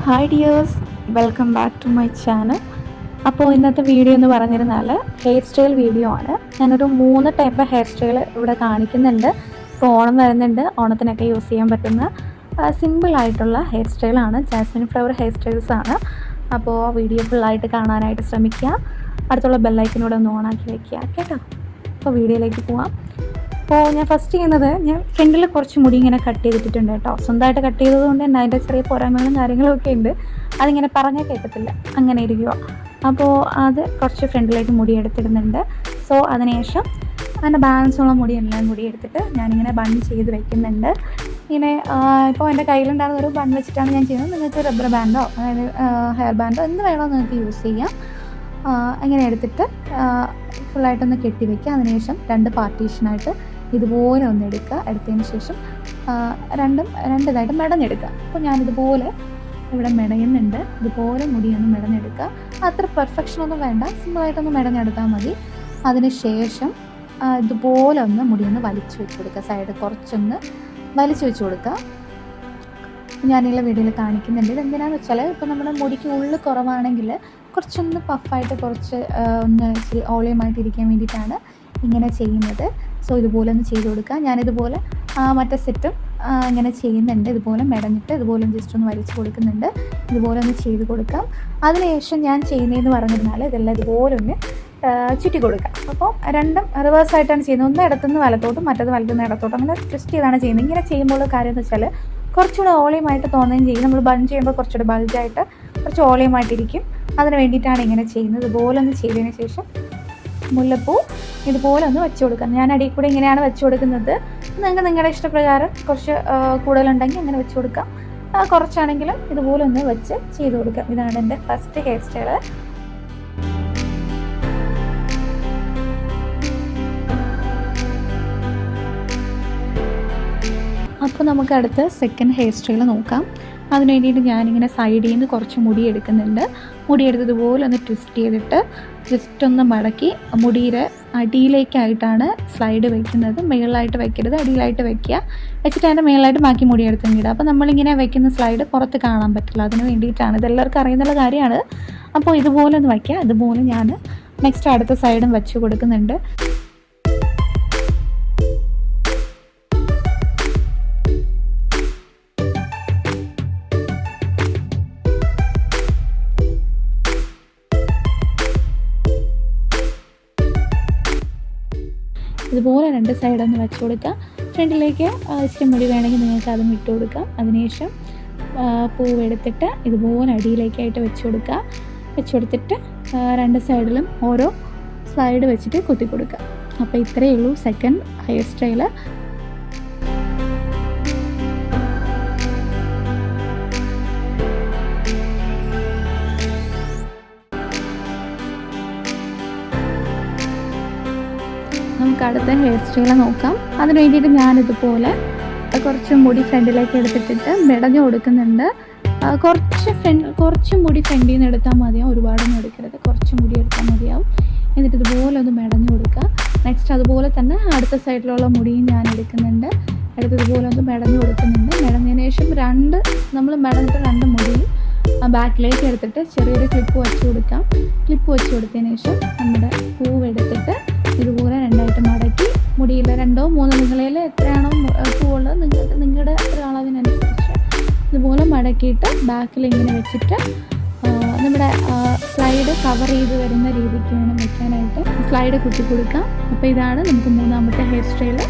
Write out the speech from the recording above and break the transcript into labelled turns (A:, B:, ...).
A: Hi dears, welcome back to my channel. അപ്പോൾ ഇന്നത്തെ video എന്ന് പറഞ്ഞിരുന്നാൽ ഹെയർ സ്റ്റൈൽ വീഡിയോ ആണ്. ഞാനൊരു 3 ടൈപ്പ് ഹെയർ സ്റ്റൈൽ ഇവിടെ കാണിക്കുന്നുണ്ട്. ഇപ്പോൾ ഓണം വരുന്നുണ്ട്, ഓണത്തിനൊക്കെ യൂസ് ചെയ്യാൻ പറ്റുന്ന സിമ്പിളായിട്ടുള്ള ഹെയർ സ്റ്റൈലാണ്. ജാസ്മിൻ ഫ്ലവർ ഹെയർ സ്റ്റൈൽസ് ആണ്. അപ്പോൾ വീഡിയോ ഫുള്ളായിട്ട് കാണാനായിട്ട് ശ്രമിക്കുക. അടുത്തുള്ള ബെല്ലൈക്കനൂടെ ഒന്ന് ഓണാക്കി വയ്ക്കുക കേട്ടോ. അപ്പോൾ വീഡിയോയിലേക്ക് പോവാം. അപ്പോൾ ഞാൻ ഫസ്റ്റ് ചെയ്യുന്നത്, ഞാൻ ഫ്രണ്ടിൽ കുറച്ച് മുടി ഇങ്ങനെ കട്ട് ചെയ്തിട്ടുണ്ട് കേട്ടോ. സ്വന്തമായിട്ട് കട്ട് ചെയ്തത് കൊണ്ട് തന്നെ അതിൻ്റെ ചെറിയ പോരായ്മകളും കാര്യങ്ങളൊക്കെ ഉണ്ട്. അതിങ്ങനെ പറഞ്ഞാൽ കേൾക്കത്തില്ല, അങ്ങനെ ഇരിക്കുക. അപ്പോൾ അത് കുറച്ച് ഫ്രണ്ടിലേക്ക് മുടി എടുത്തിടുന്നുണ്ട്. സോ അതിനുശേഷം അതിൻ്റെ ബാലൻസുള്ള മുടിയെല്ലാം കൂടി എടുത്തിട്ട് ഞാനിങ്ങനെ ബൺ ചെയ്ത് വെക്കുന്നുണ്ട്. ഇങ്ങനെ ഇപ്പോൾ എൻ്റെ കയ്യിലുണ്ടാകുന്ന ഒരു ബൺ വെച്ചിട്ടാണ് ഞാൻ ചെയ്യുന്നത്. നിങ്ങൾക്ക് റബ്ബർ ബാൻഡോ അതായത് ഹെയർ ബാൻഡോ എന്ത് വേണോ നിങ്ങൾക്ക് യൂസ് ചെയ്യാം. ഇങ്ങനെ എടുത്തിട്ട് ഫുള്ളായിട്ടൊന്ന് കെട്ടി വയ്ക്കുക. അതിനുശേഷം 2 പാർട്ടീഷനായിട്ട് ഇതുപോലെ ഒന്ന് എടുക്കുക. എടുത്തതിന് ശേഷം രണ്ടിതായിട്ട് മെടഞ്ഞെടുക്കുക. അപ്പോൾ ഞാനിതുപോലെ ഇവിടെ മെടയുന്നുണ്ട്. ഇതുപോലെ മുടിയൊന്ന് മെടഞ്ഞെടുക്കുക. അത്ര പെർഫെക്ഷനൊന്നും വേണ്ട, സിമ്പിളായിട്ടൊന്ന് മെടഞ്ഞെടുത്താൽ മതി. അതിന് ശേഷം ഇതുപോലെ ഒന്ന് മുടിയൊന്ന് വലിച്ചു വെച്ച് കൊടുക്കുക. സൈഡ് കുറച്ചൊന്ന് വലിച്ചു വെച്ച് കൊടുക്കുക. ഞാനുള്ള വീഡിയോയിൽ കാണിക്കുന്നുണ്ട്. ഇതെന്തിനാണെന്ന് വെച്ചാൽ, ഇപ്പോൾ നമ്മുടെ മുടിക്ക് ഉള്ളിൽ കുറവാണെങ്കിൽ കുറച്ചൊന്ന് പഫായിട്ട് കുറച്ച് ഒന്ന് ഇച്ചിരി ഓളിയമായിട്ടിരിക്കാൻ വേണ്ടിയിട്ടാണ് ഇങ്ങനെ ചെയ്യുന്നത്. സോ ഇതുപോലെ ഒന്ന് ചെയ്ത് കൊടുക്കുക. ഞാനിതുപോലെ മറ്റേ സെറ്റും ഇങ്ങനെ ചെയ്യുന്നുണ്ട്. ഇതുപോലെ മെടഞ്ഞിട്ട് ഇതുപോലെ ജസ്റ്റ് ഒന്ന് വലിച്ചു കൊടുക്കുന്നുണ്ട്. ഇതുപോലെ ഒന്ന് ചെയ്ത് കൊടുക്കാം. അതിനുശേഷം ഞാൻ ചെയ്യുന്നതെന്ന് പറഞ്ഞിരുന്നാൽ ഇതെല്ലാം ഇതുപോലെ ഒന്ന് ചുറ്റി കൊടുക്കാം. അപ്പോൾ രണ്ടും റിവേഴ്സായിട്ടാണ് ചെയ്യുന്നത്. ഒന്ന് ഇടത്തുനിന്ന് വലത്തോട്ടും മറ്റത് വലത്തുനിന്ന് ഇടത്തോട്ടും അങ്ങനെ ട്വിസ്റ്റ് ചെയ്താണ് ചെയ്യുന്നത്. ഇങ്ങനെ ചെയ്യുമ്പോൾ കാര്യം എന്ന് വെച്ചാൽ കുറച്ചുകൂടെ ഓളിയമായിട്ട് തോന്നുകയും ചെയ്യും. നമ്മൾ ബൺ ചെയ്യുമ്പോൾ കുറച്ചുകൂടെ ബൾജായിട്ട് കുറച്ച് ഓളിയമായിട്ടിരിക്കും. അതിന് വേണ്ടിയിട്ടാണ് ഇങ്ങനെ ചെയ്യുന്നത്. ഇതുപോലെ ഒന്ന് ചെയ്തതിന് ശേഷം മുല്ലപ്പൂ ഇതുപോലെ ഒന്ന് വെച്ച് കൊടുക്കാം. ഞാൻ അടിയിൽ കൂടെ ഇങ്ങനെയാണ് വെച്ച് കൊടുക്കുന്നത്. നിങ്ങൾക്ക് നിങ്ങളുടെ ഇഷ്ടപ്രകാരം കുറച്ച് കൂടുതലുണ്ടെങ്കിൽ അങ്ങനെ വെച്ച് കൊടുക്കാം. കുറച്ചാണെങ്കിലും ഇതുപോലെ ഒന്ന് വെച്ച് ചെയ്ത് കൊടുക്കാം. ഇതാണ് എൻ്റെ ഫസ്റ്റ് ഹെയർ സ്റ്റൈല്. അപ്പോൾ നമുക്ക് അടുത്ത് സെക്കൻഡ് ഹെയർ സ്റ്റൈൽ നോക്കാം. അതിന് വേണ്ടിയിട്ട് ഞാനിങ്ങനെ സൈഡിൽ നിന്ന് കുറച്ച് മുടി എടുക്കുന്നുണ്ട്. മുടി എടുത്തതുപോലെ ഒന്ന് ട്വിസ്റ്റ് ചെയ്തിട്ട് ജസ്റ്റ് ഒന്ന് മടക്കി മുടിയുടെ അടിയിലേക്കായിട്ടാണ് സ്ലൈഡ് വയ്ക്കുന്നത്. മുകളിലായിട്ട് വയ്ക്കരുത്, അടിയിലായിട്ട് വയ്ക്കുക. വെച്ചിട്ട് അതിൻ്റെ മുകളിലായിട്ട് ബാക്കി മുടി എടുത്തും ഇടുക. അപ്പോൾ നമ്മളിങ്ങനെ വയ്ക്കുന്ന സ്ലൈഡ് പുറത്ത് കാണാൻ പറ്റില്ല. അതിന് വേണ്ടിയിട്ടാണ്. ഇതെല്ലാവർക്കും അറിയുന്നുള്ള കാര്യമാണ്. അപ്പോൾ ഇതുപോലെ ഒന്ന് വയ്ക്കുക. അതുപോലെ ഞാൻ നെക്സ്റ്റ് അടുത്ത സൈഡും വെച്ച് കൊടുക്കുന്നുണ്ട്. ഇതുപോലെ 2 സൈഡൊന്ന് വെച്ച് കൊടുക്കുക. ഫ്രണ്ടിലേക്ക് ഇച്ചിരി മുടി വേണമെങ്കിൽ നിങ്ങൾക്ക് അതും ഇട്ട് കൊടുക്കാം. അതിനുശേഷം പൂവെടുത്തിട്ട് ഇതുപോലെ അടിയിലേക്കായിട്ട് വെച്ച് കൊടുക്കുക. വെച്ച് കൊടുത്തിട്ട് 2 സൈഡിലും ഓരോ സ്ലൈഡ് വെച്ചിട്ട് കുത്തി കൊടുക്കുക. അപ്പോൾ ഇത്രയേ ഉള്ളൂ സെക്കൻഡ് ഹെയർ സ്റ്റൈല്. നമുക്ക് അടുത്ത ഹെയർ സ്റ്റൈല് നോക്കാം. അതിന് വേണ്ടിയിട്ട് ഞാനിതുപോലെ കുറച്ച് മുടി ഫ്രണ്ടിലേക്ക് എടുത്തിട്ടിട്ട് മെടഞ്ഞു കൊടുക്കുന്നുണ്ട്. കുറച്ച് മുടി ഫ്രണ്ടിൽ നിന്ന് എടുത്താൽ മതിയാവും, ഒരുപാടൊന്നും എടുക്കരുത്. കുറച്ച് മുടി എടുത്താൽ മതിയാവും. എന്നിട്ട് ഇതുപോലെ ഒന്ന് മെടഞ്ഞു കൊടുക്കുക. നെക്സ്റ്റ് അതുപോലെ തന്നെ അടുത്ത സൈഡിലുള്ള മുടിയും ഞാൻ എടുക്കുന്നുണ്ട്. ഇതുപോലെ ഒന്ന് മെടഞ്ഞു കൊടുക്കുന്നുണ്ട്. മെടഞ്ഞതിന് ശേഷം നമ്മൾ മെടഞ്ഞിട്ട് 2 മുടിയും ബാക്കിലേക്ക് എടുത്തിട്ട് ചെറിയൊരു ക്ലിപ്പ് വെച്ച് കൊടുക്കാം. ക്ലിപ്പ് വെച്ച് കൊടുത്തതിന് ശേഷം നമ്മുടെ പൂവെടുത്തിട്ട് ഇതുപോലെ 2ആയിട്ട് മടക്കി മുടിയിൽ 2 3 നിങ്ങളയിൽ എത്രയാണോ പൂവുള്ളത് നിങ്ങളുടെ ഒരളവിനനുസരിച്ച് ഇതുപോലെ മടക്കിയിട്ട് ബാക്കിൽ ഇങ്ങനെ വെച്ചിട്ട് നമ്മുടെ സ്ലൈഡ് കവർ ചെയ്ത് വരുന്ന രീതിക്ക് വേണം വെക്കാനായിട്ട് സ്ലൈഡ് കുത്തി കൊടുക്കാം. അപ്പോൾ ഇതാണ് നമുക്ക് 3ാമത്തെ ഹെയർ സ്റ്റൈല്.